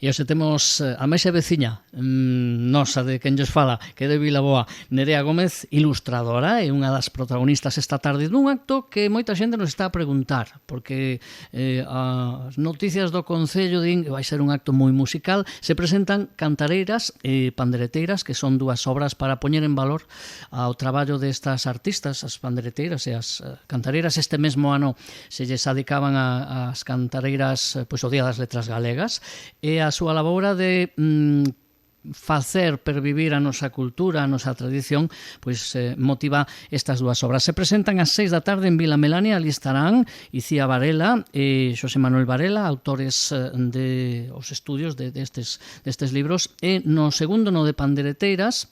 E hoxe temos a máis veciña nosa de quen lles fala, que é de Vilaboa, Nerea Gómez, ilustradora, e unha das protagonistas esta tarde dun acto que moita xente nos está a preguntar, porque as noticias do Concello din que vai ser un acto moi musical. Se presentan cantareiras e pandereteiras, que son dúas obras para poñer en valor ao traballo destas artistas, as pandereteiras e as cantareiras. Este mesmo ano se lles adicaban as cantareiras pois, o Día das Letras Galegas, e a súa labora de facer pervivir a nosa cultura, a nosa tradición, pois motiva estas dúas obras. Se presentan ás 6 da tarde en Vila Melania. Ali estarán Icía Varela e Xosé Manuel Varela, autores de os estudios destes libros, e no segundo, no de pandereteiras,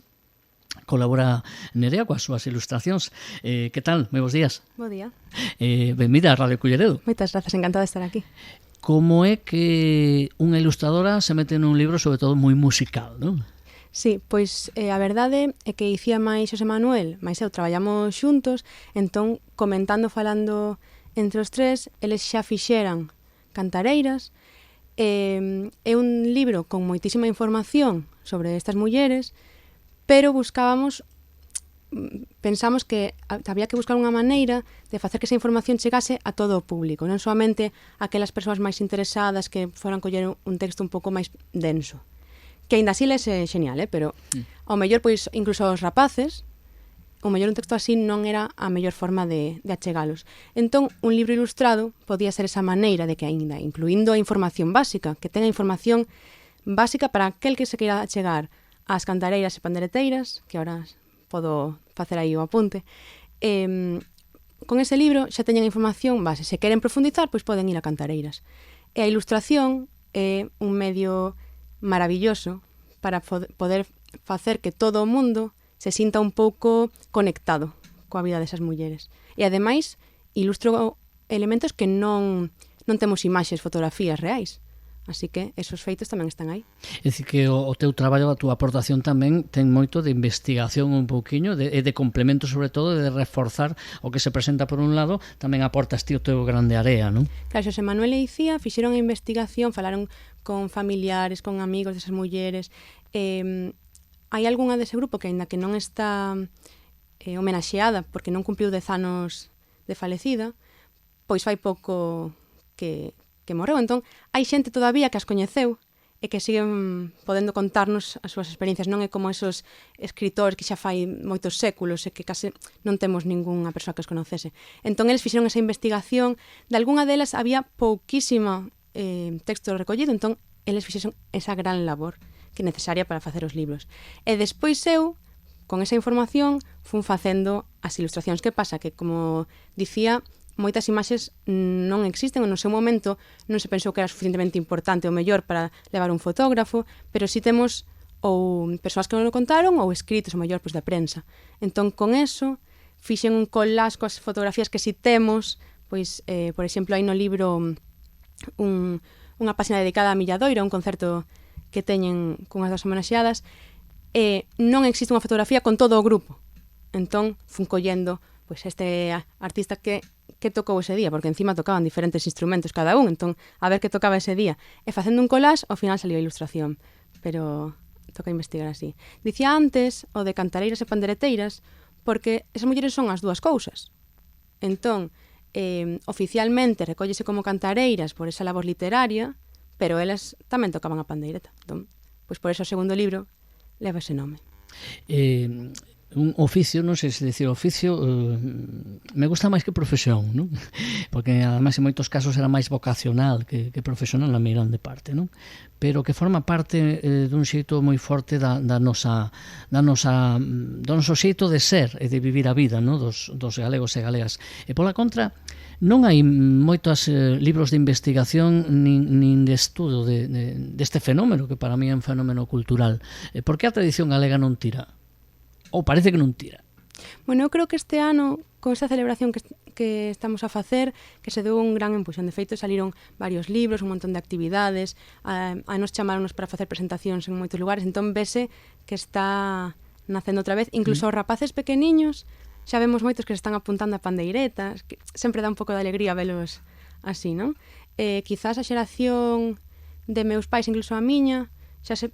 colabora Nerea coas súas ilustracións. Que tal? Moi bons días. Bo día. Benvida a Radio Culleredo. Moitas grazas, encantada de estar aquí. Como é que unha ilustradora se mete nun libro sobre todo moi musical, non? Sí, pois a verdade é que Icía máis Xosé Manuel, máis eu traballamos xuntos, entón falando entre os tres, eles xa fixeran cantareiras. É un libro con moitísima información sobre estas mulleres, pero pensamos que había que buscar unha maneira de facer que esa información chegase a todo o público, non soamente a aquelas persoas máis interesadas que foran coller un texto un pouco máis denso, que aínda así les é genial, pero ao mellor, pois, incluso aos rapaces, ao mellor un texto así non era a mellor forma de achegalos. Entón, un libro ilustrado podía ser esa maneira de que aínda, incluindo a información básica, que tenga información básica para aquel que se queira achegar ás cantareiras e pandereteiras, que ahora podo facer aí o apunte. Con ese libro xa teñen información base. Se queren profundizar, pois poden ir a cantareiras. E a ilustración é un medio maravilloso para poder facer que todo o mundo se sinta un pouco conectado coa vida desas mulleres. E ademais, ilustro elementos que non temos imaxes, fotografías reais. Así que esos feitos tamén están aí. É dicir, que o teu traballo, a túa aportación tamén ten moito de investigación un pouquiño, e de complemento sobre todo, de reforzar o que se presenta por un lado, tamén aportas ti o teu grande area, non? Claro, Xosé Manuel e Icía fixeron a investigación, falaron con familiares, con amigos desas mulleres. Hai algunha dese grupo que, aínda que non está homenaxeada porque non cumpliu 10 anos de falecida, pois fai pouco que morreu. Entón, hai xente todavía que as coñeceu e que siguen podendo contarnos as súas experiencias. Non é como esos escritores que xa fai moitos séculos e que case non temos ningunha persoa que os conocese. Entón, eles fixeron esa investigación. De algunha delas había pouquísima texto recollido, entón, eles fixeron esa gran labor que é necesaria para facer os libros. E despois eu, con esa información, fun facendo as ilustracións. Que pasa? Que, como dicía, moitas imaxes non existen, ou no seu momento non se pensou que era suficientemente importante ou mellor para levar un fotógrafo, pero si temos ou persoas que non o contaron ou escritos ou mellor pois da prensa. Entón, con eso, fixen un collage coas fotografías que si temos, pois, por exemplo, hai no libro unha páxina dedicada a Milladoiro, un concerto que teñen cunhas das homenaxeadas, e non existe unha fotografía con todo o grupo. Entón, fun collendo pois este artista que tocou ese día, porque encima tocaban diferentes instrumentos cada un, entón, a ver que tocaba ese día. E facendo un collage, ao final salió a ilustración. Pero toca investigar así. Dicía antes o de cantareiras e pandereteiras, porque esas mulleres son as dúas cousas. Entón, oficialmente recóllese como cantareiras por esa labor literaria, pero elas tamén tocaban a pandeireta. Entón, pois por eso o segundo libro leva ese nome. Un oficio, non sei se dicir oficio, me gusta máis que profesión, non? Porque ademais en moitos casos era máis vocacional que profesional na grande parte, non? Pero que forma parte dun xeito moi forte do noso xeito de ser e de vivir a vida, non? Dos galegos e galegas. E pola contra, non hai moitos libros de investigación nin de estudo deste fenómeno, que para mí é un fenómeno cultural. Por que a tradición galega non tira? Ou parece que non tira? Bueno, eu creo que este ano, con esta celebración que estamos a facer, que se deu un gran empuxón. De feito, saliron varios libros, un montón de actividades, a nos chamaronos para facer presentacións en moitos lugares, entón vese que está nacendo outra vez. Incluso os rapaces pequeniños, xa vemos moitos que se están apuntando a pandeiretas, que sempre dá un pouco de alegría velos así, non? Quizás a xeración de meus pais, incluso a miña,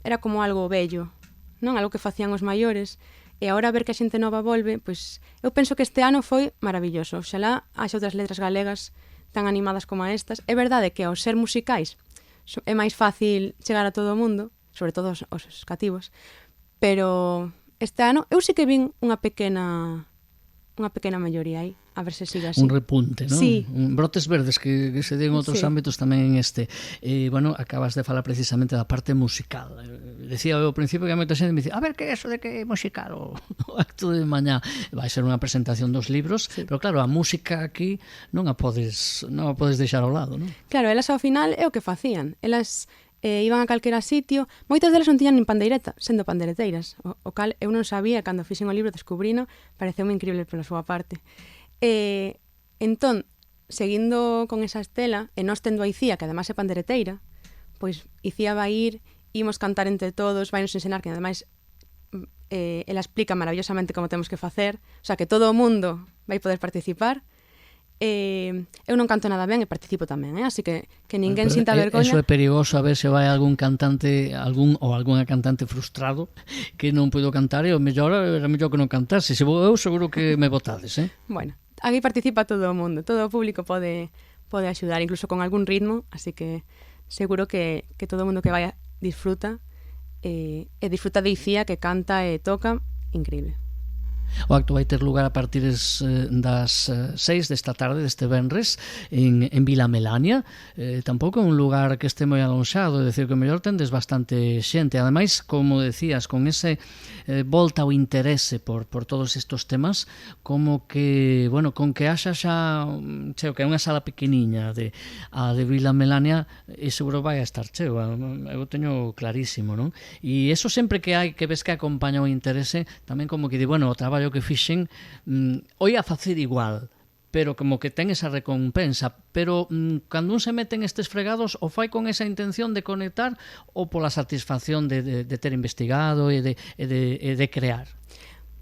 era como algo bello, non? Algo que facían os maiores. E agora ver que a xente nova volve, pois eu penso que este ano foi maravilloso. Oxalá haxa outras letras galegas tan animadas como estas. É verdade que ao ser musicais é máis fácil chegar a todo o mundo, sobre todo os cativos, pero este ano eu sí que vin unha pequena melloría aí, a ver se sigue así. Un repunte, non? Sí. Brotes verdes que se den outros ámbitos tamén en este. Bueno, acabas de falar precisamente da parte musical. Decía eu ao principio que a moita xente me dice, a ver, que é eso de que é musical o acto de mañá? Vai ser unha presentación dos libros, pero claro, a música aquí non a podes deixar ao lado, non? Claro, elas ao final é o que facían. Elas iban a calquera sitio, moitas delas non tiñan nin pandeireta, sendo pandeireteiras, o cal eu non sabía, cando fixen o libro descubrino, pareceume increíble pola súa parte. Entón, seguindo con esa estela, e nós tendo a Icía, que ademais é pandeireteira, pois Icía vai ir, imos cantar entre todos, vai nos ensinar que ademais ela explica maravillosamente como temos que facer, o sea, que todo o mundo vai poder participar. Eu non canto nada ben e participo tamén, así que ninguén sinta vergoña. Eso é perigoso, a ver se vai algún cantante ou algunha cantante frustrado que non puido cantar e o mellor era mellor que non cantase. Se vou eu, seguro que me votades, Bueno, aquí participa todo o mundo, todo o público pode axudar, incluso con algún ritmo, así que seguro que todo o mundo que vai disfruta e disfruta de Icía, que canta e toca, increíble. O acto vai ter lugar a partir das 6 desta tarde, deste venres, en Vila Melania. Tampouco é un lugar que este moi alonxado, é dicir, que o mellor tendes bastante xente. Ademais, como decías, con ese volta ao interese por todos estes temas, como que, bueno, con que haxa xa cheo, que é unha sala pequeniña a de Vila Melania, e seguro vai a estar cheo, eu teño clarísimo, non? E eso sempre que hai, que ves que acompaña o interese, tamén como que di, bueno, o traballo que fixen, oi a facer igual, pero como que ten esa recompensa, pero cando un se mete en estes fregados, o fai con esa intención de conectar ou pola satisfacción de ter investigado e de crear?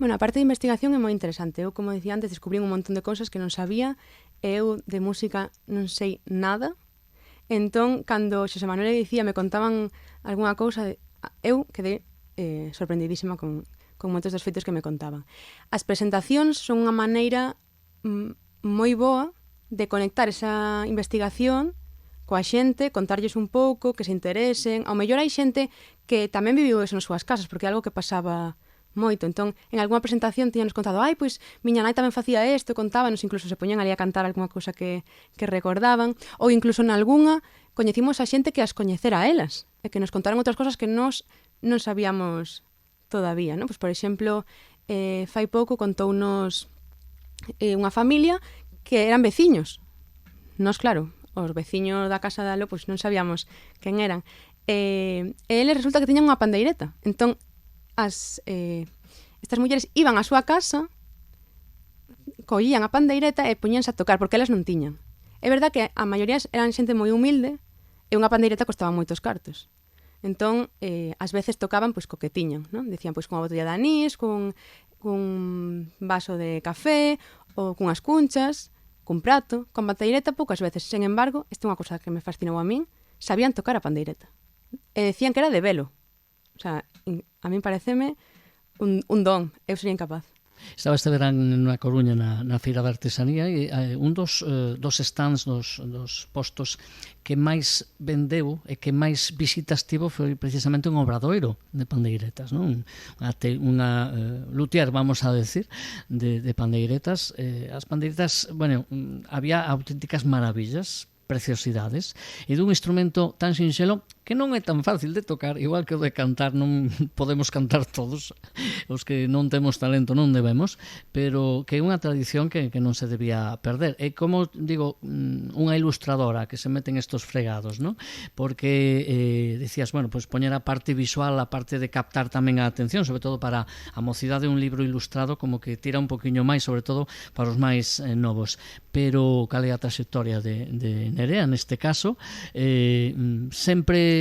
Bueno, a parte de investigación é moi interesante. Eu, como dicía antes, descubrí un montón de cousas que non sabía. Eu de música non sei nada. Entón, cando Xosé Manuel e Icía me contaban algunha cousa, eu quedei sorprendidísima con moitos dos feitos que me contaban. As presentacións son unha maneira moi boa de conectar esa investigación coa xente, contarlles un pouco, que se interesen. Ao mellor hai xente que tamén viviu eso nas súas casas, porque é algo que pasaba moito. Entón, en algunha presentación tiñanos contado, pois miña nai tamén facía isto, contábanos, incluso se poñían ali a cantar algunha cousa que recordaban, ou incluso nalgunha coñecimos a xente que as coñecera a elas, e que nos contaron outras cosas que nós non sabíamos todavía, non? Pois, por exemplo, fai pouco contounos unha familia que eran veciños. Nós, claro, os veciños da casa de Alo, pois non sabíamos quen eran. E eles resulta que tiñan unha pandeireta. Entón, estas mulleres iban á súa casa, collían a pandeireta e poñíanse a tocar, porque elas non tiñan. É verdad que a maioría eran xente moi humilde e unha pandeireta costaba moitos cartos. Entón, ás veces tocaban pois co que tiñan, non? Dicían pois cunha botella de anís, cun vaso de café, ou cunhas cunchas, cun prato, con pandeireta poucas veces. Sen embargo, esta é unha cousa que me fascinou a min, sabían tocar a pandeireta. E decían que era de velo. O sea, a min pareceme un don, eu sería incapaz. Estaba este verán na Coruña na Feira da Artesanía e un dos stands, dos postos que máis vendeu e que máis visitas tivo foi precisamente un obradoiro de pandeiretas, non? Unha luthier, vamos a decir, de pandeiretas. As pandeiretas, bueno, había auténticas maravillas, preciosidades, e dun instrumento tan sinxelo que non é tan fácil de tocar, igual que o de cantar, non podemos cantar todos, os que non temos talento non debemos, pero que é unha tradición que non se debía perder. É como, digo, unha ilustradora que se mete en estos fregados, non? Porque decías, bueno, pues poñer a parte visual, a parte de captar tamén a atención, sobre todo para a mocidade de un libro ilustrado, como que tira un poquinho máis, sobre todo para os máis novos. Pero cal é a trayectoria de Nerea, neste caso, sempre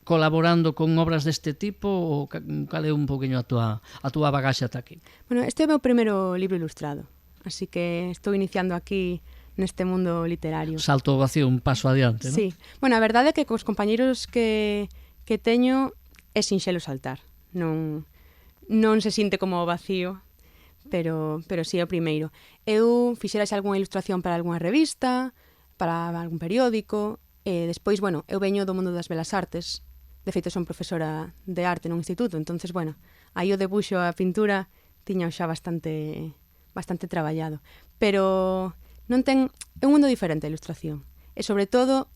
colaborando con obras deste tipo, ou cal é un poquinho a túa bagaxe ata aquí? Bueno, este é o meu primeiro libro ilustrado, así que estou iniciando aquí neste mundo literario. Salto ao vacío, un paso adiante, non? Sí. Bueno, a verdade é que cos compañeiros que teño é sinxelo saltar. Non se sinte como o vacío, pero sí é o primeiro. Eu fixera xa algunha ilustración para algunha revista, para algún periódico, e despois, bueno, eu veño do mundo das belas artes. De feito, son profesora de arte nun instituto, entonces, bueno, aí o debuxo, a pintura, tiña xa bastante traballado. Pero non ten... É un mundo diferente a ilustración. E, sobre todo,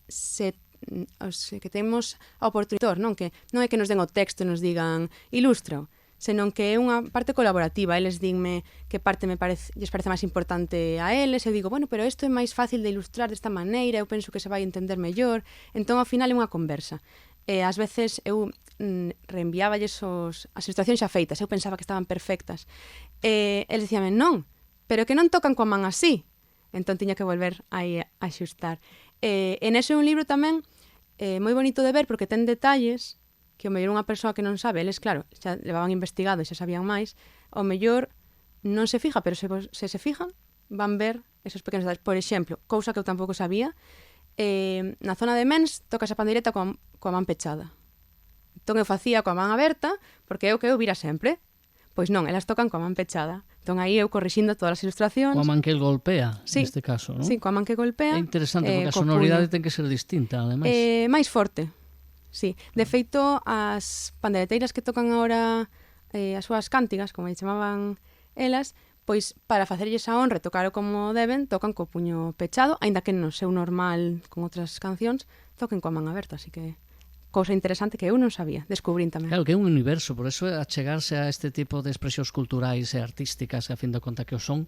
os que temos a oportunidade, non? Que non é que nos den o texto e nos digan ilustra, senón que é unha parte colaborativa. Eles dinme que parte lles parece máis importante a eles, eu digo, bueno, pero isto é máis fácil de ilustrar desta maneira, eu penso que se vai entender mellor. Entón, ao final, é unha conversa. E ás veces eu reenviáballes as ilustracións xa feitas, eu pensaba que estaban perfectas. E eles dicíame, non, pero que non tocan coa man así. Entón tiña que volver aí a xustar. E neso é un libro tamén moi bonito de ver porque ten detalles que o mellor unha persoa que non sabe, eles, claro, xa levaban investigado e xa sabían máis, o mellor non se fija, pero se fijan, van ver esos pequenos detalles. Por exemplo, cousa que eu tampouco sabía, na zona de mens tocas a pandeireta coa man pechada. Entón eu facía coa man aberta, porque é o que eu vira sempre. Pois non, elas tocan coa man pechada. Entón aí eu corrixindo todas as ilustracións. Coa man que el golpea, sí, neste caso, non? Sí, coa man que golpea. É interesante, porque a sonoridade ten que ser distinta, ademais. Máis forte, sí. De feito, as pandereteiras que tocan agora as súas cántigas, como lle chamaban elas, pois para facerlles a honra e tocalo como deben, tocan co puño pechado, aínda que no seu normal con outras cancións, toquen coa man aberta, así que cousa interesante que eu non sabía, descubrín tamén. Claro, que é un universo, por eso achegarse a este tipo de expresións culturais e artísticas, a fin de conta que o son,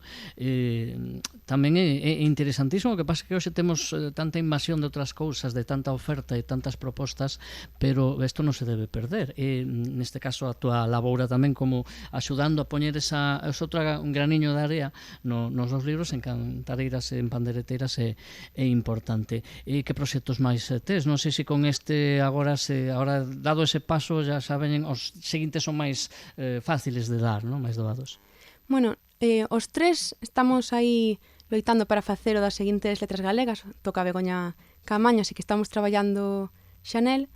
tamén é interesantísimo. O que pasa é que hoxe temos tanta invasión de outras cousas, de tanta oferta e tantas propostas, pero isto non se debe perder. Neste caso, a tua laboura tamén como axudando a poñer un graniño de area nos dos libros, en cantareiras e en pandereteiras, é importante. E que proxectos máis tes? Non sei se con este agora dado ese paso, já saben, os seguintes son máis fáciles de dar, non? Máis doados. Bueno, os tres estamos aí loitando para facer o das seguintes letras galegas, toca Begoña Camaño, así que estamos traballando xa nel,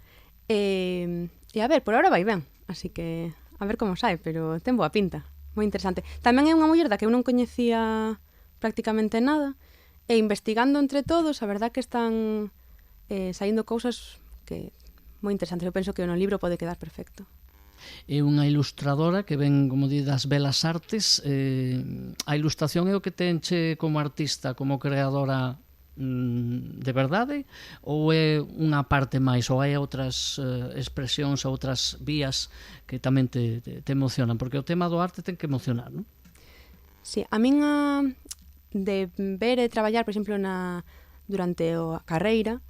e a ver, por ahora vai ben, así que a ver como sai, pero ten boa pinta, moi interesante. Tamén é unha muller da que eu non coñecía prácticamente nada, e investigando entre todos, a verdad que están saindo cousas que moi interesante. Eu penso que no libro pode quedar perfecto. É unha ilustradora que ven, como di, das belas artes. A ilustración é o que tenche como artista, como creadora de verdade, ou é unha parte máis, ou hai outras expresións, outras vías que tamén te emocionan? Porque o tema do arte ten que emocionar, non? Sí, a min de ver e traballar, por exemplo, durante a carreira,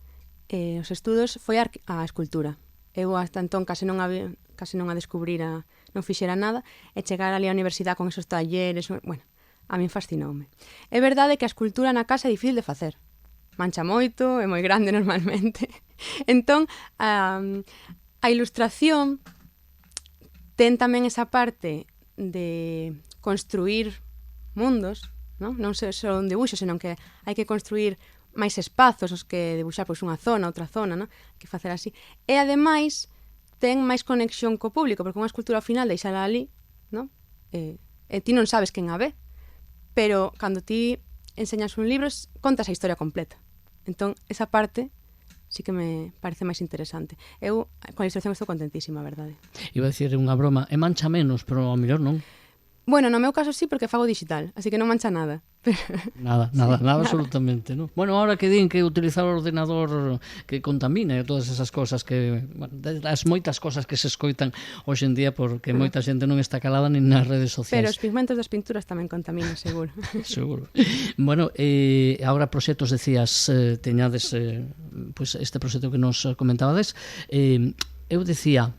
os estudos, foi a escultura. Eu hasta entón case non a descubrira, non fixera nada, e chegar ali á universidade con esos talleres, bueno, a min fascinoume. É verdade que a escultura na casa é difícil de facer. Mancha moito, é moi grande normalmente. Entón, a ilustración ten tamén esa parte de construir mundos, non só un dibuixo, senón que hai que construir máis espazos os que debuxar pois unha zona, outra zona, non? Que facer así. E ademais ten máis conexión co público, porque unha escultura ao final deixala ali, non? E ti non sabes quen a ve, pero cando ti enseñas un libro, contas a historia completa. Entón, esa parte sí que me parece máis interesante. Eu, con a ilustración, estou contentísima, a verdade. Iba a dicir unha broma, é mancha menos, pero ao mellor non. Bueno, no meu caso sí, porque fago digital, así que non mancha nada. Nada, absolutamente, non? Bueno, ahora que din que utilizar o ordenador que contamina e todas esas cosas que, bueno, as moitas cosas que se escoitan hoxe en día, porque moita xente non está calada nin nas redes sociais. Pero os pigmentos das pinturas tamén contaminan, seguro. Seguro. Bueno, agora proxectos, decías, teñades pues este proxecto que nos comentabades. Eu decía,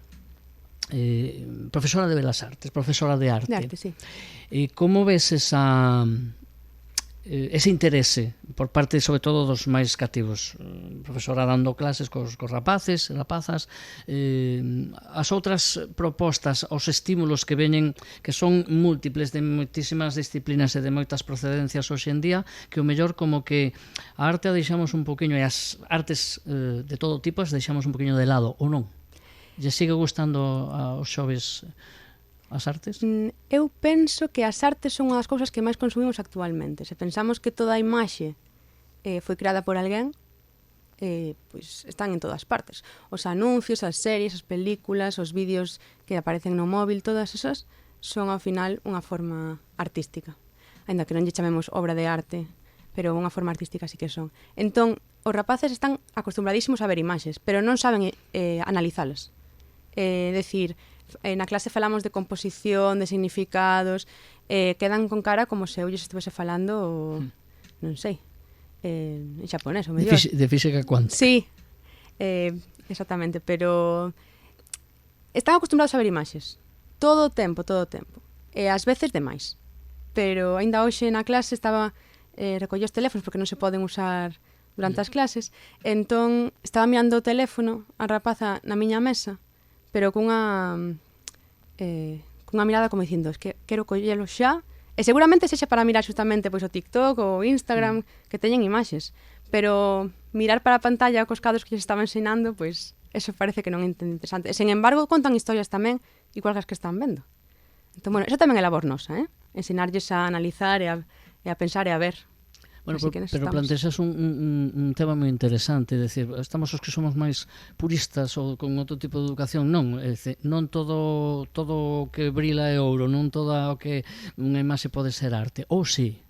profesora de Belas Artes, profesora de arte. De arte, sí. Como ves ese interese por parte, sobre todo, dos máis cativos. Profesora dando clases cos rapaces, rapazas, as outras propostas, os estímulos que veñen, que son múltiples de moitísimas disciplinas e de moitas procedencias hoxe en día, que o mellor como que a arte a deixamos un poquinho, e as artes de todo tipo as deixamos un poquinho de lado, ou non? Lle sigue gustando aos xoves as artes? Eu penso que as artes son unha das cousas que máis consumimos actualmente. Se pensamos que toda a imaxe foi creada por alguén, pois están en todas partes. Os anuncios, as series, as películas, os vídeos que aparecen no móvil, todas esas son ao final unha forma artística. Ainda que non lle chamemos obra de arte, pero unha forma artística sí que son. Entón, os rapaces están acostumbradísimos a ver imaxes, pero non saben analizalas. Decir, na clase falamos de composición, de significados, quedan con cara como se eu lles estivese falando, non sei, en xaponés, o mellor. De física cuántica. Sí, exactamente, pero están acostumbrados a ver imaxes todo o tempo, e ás veces demais. Pero aínda hoxe na clase estaba recolleu os teléfonos porque non se poden usar durante as clases, entón estaba mirando o teléfono a rapaza na miña mesa, pero cunha mirada como dicindo, es que quero collelo xa, e seguramente sexa para mirar xustamente pois o TikTok ou o Instagram, que teñen imaxes, pero mirar para a pantalla cos cadros que lles estaba ensinando, pois eso parece que non é interesante. E, sen embargo, contan historias tamén igual que as que están vendo. Entón, bueno, eso tamén é labor nosa, ensinarlles a analizar e a pensar e a ver. Bueno, pero plantexas un tema moi interesante, é dicir, estamos os que somos máis puristas ou con outro tipo de educación, non, é dicir, non todo o que brila é ouro, non todo o que unha imaxe pode ser arte, ou sí,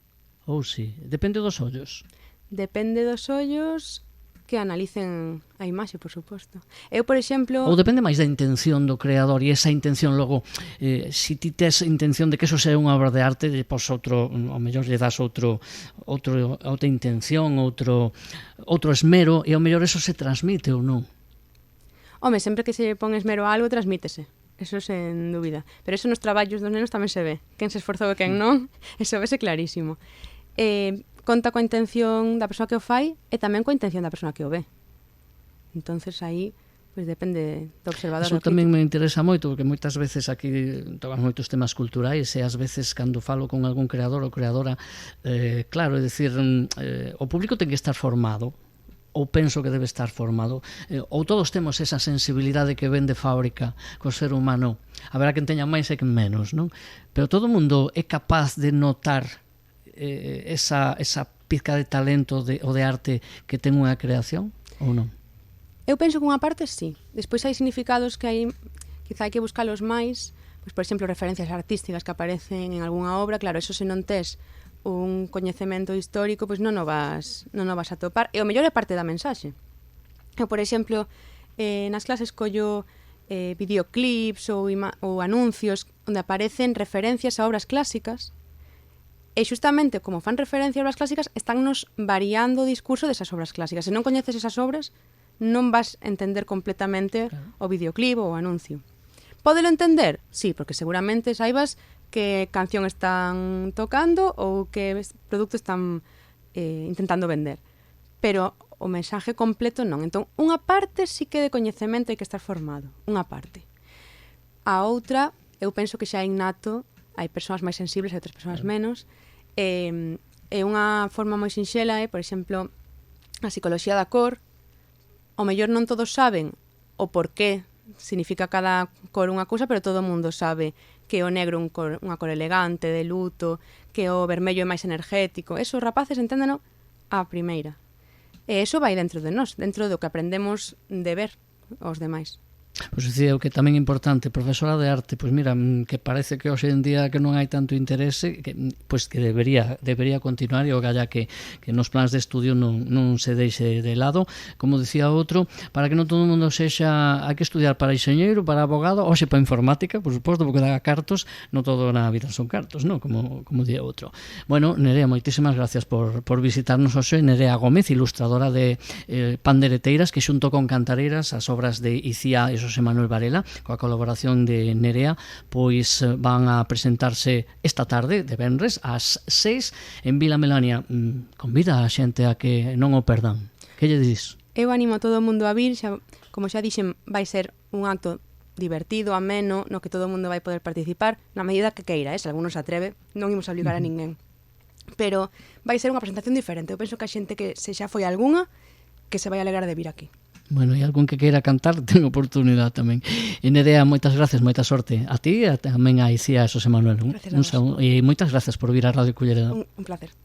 depende dos ollos. Depende dos ollos que analicen a imaxe, por suposto. Eu, por exemplo... Ou depende máis da intención do creador, e esa intención logo, se ti tes a intención de que eso sea unha obra de arte, pois outro, ao mellor lle das outra intención, outro esmero, e ao mellor eso se transmite ou non? Home, sempre que se pon esmero a algo, transmítese. Eso sen dúbida. Pero eso nos traballos dos nenos tamén se ve. Quen se esforzou e quen non, eso vese clarísimo. Conta coa intención da persoa que o fai e tamén coa intención da persoa que o ve. Entonces aí, pois depende do observador. Eso tamén me interesa moito, porque moitas veces aquí tocamos moitos temas culturais e ás veces cando falo con algún creador ou creadora, claro, é dicir, o público ten que estar formado, ou penso que debe estar formado, ou todos temos esa sensibilidade que ven de fábrica co ser humano. Haberá quen teña máis e quen menos, non? Pero todo o mundo é capaz de notar esa pizca de talento ou de arte que ten unha creación, ou non? Eu penso que unha parte sí. Despois hai significados que quizá hai que buscalos máis, pois, por exemplo, referencias artísticas que aparecen en algunha obra, claro, eso se non tes un coñecemento histórico, pois non o vas a topar, e o mellor é parte da mensaxe. Eu, por exemplo, nas clases collo videoclips ou anuncios onde aparecen referencias a obras clásicas. E xustamente, como fan referencia a obras clásicas, estánnos variando o discurso desas obras clásicas. Se non coñeces esas obras, non vas a entender completamente o videoclip ou o anuncio. Pódelo entender? Sí, porque seguramente saibas que canción están tocando ou que produto están intentando vender. Pero o mensaje completo non. Entón, unha parte sí que de coñecemento hai que estar formado. Unha parte. A outra, eu penso que xa é innato, hai persoas máis sensibles e outras persoas menos, e unha forma moi sinxela por exemplo, a psicoloxía da cor. O mellor non todos saben o porqué significa cada cor unha cousa, pero todo o mundo sabe que o negro unha cor elegante, de luto, que o vermello é máis energético. Eso os rapaces enténdeno á primeira. E eso vai dentro de nós, dentro do que aprendemos de ver aos demais. Pois dicía eu que tamén é importante, profesora de arte, pois mira, que parece que hoxe en día que non hai tanto interese, que debería continuar, e o galla que nos plans de estudio non se deixe de lado, como dicía outro, para que non todo o mundo sexa, hai que estudiar para enxeñeiro, para abogado, hoxe para informática, por suposto, porque dá cartos, non todo na vida son cartos, non? Como dicía outro. Bueno, Nerea, moitísimas gracias por visitarnos hoxe. Nerea Gómez, ilustradora de pandereteiras, que xunto con cantareiras as obras de Icía e Xosé Manuel Varela, coa colaboración de Nerea, pois van a presentarse esta tarde, de venres, ás 6, en Vila Melania. Convida a xente a que non o perdan. Que lle dis? Eu animo a todo o mundo a vir, como xa dixen, vai ser un acto divertido, ameno, no que todo o mundo vai poder participar, na medida que queira, se alguno se atreve, non imos a obligar a ninguén. Pero vai ser unha presentación diferente. Eu penso que a xente que se xa foi algunha, que se vai alegrar de vir aquí. Bueno, e algún que queira cantar ten oportunidade tamén. E Nerea, moitas gracias, moita sorte a ti e tamén a Icía e a Xosé Manuel. Gracias a vos. E moitas gracias por vir á Radio Culleredo. Un placer.